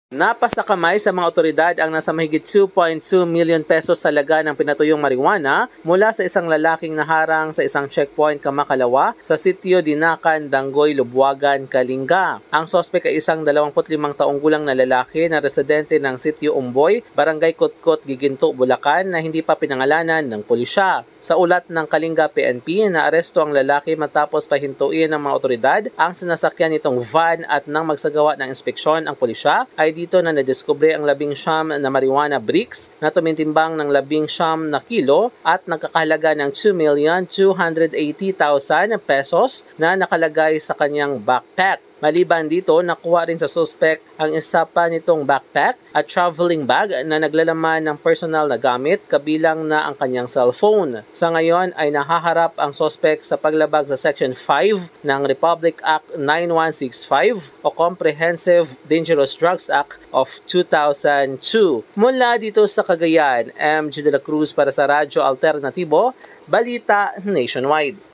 Napasakamay sa mga otoridad ang nasa mahigit 2.2 million pesos halaga ng pinatuyong marijuana mula sa isang lalaking naharang sa isang checkpoint Kamakalawa sa sitio Dinakan, Dangoy, Lubwagan, Kalinga. Ang sospek ay isang 25 taong gulang na lalaki na residente ng sitio Umboy, Barangay Kutkot, Giginto, Bulacan na hindi pa pinangalanan ng pulisya. Sa ulat ng Kalinga PNP, naaresto ang lalaki matapos pahintuin ng mga otoridad ang sinasakyan nitong van at nang magsagawa ng inspeksyon ang pulisya ay dito na nadiskubre ang 19 na marijuana bricks na tumitimbang ng 19 na kilo at nagkakahalaga ng 2,280,000 pesos na nakalagay sa kanyang backpack. Maliban dito, nakuha rin sa suspect ang isa pa nitong backpack at traveling bag na naglalaman ng personal na gamit kabilang na ang kanyang cellphone. Sa ngayon ay nahaharap ang suspect sa paglabag sa Section 5 ng Republic Act 9165 o Comprehensive Dangerous Drugs Act of 2002. Mula dito sa Cagayan, MG de la Cruz para sa Radyo Alternatibo, Balita Nationwide.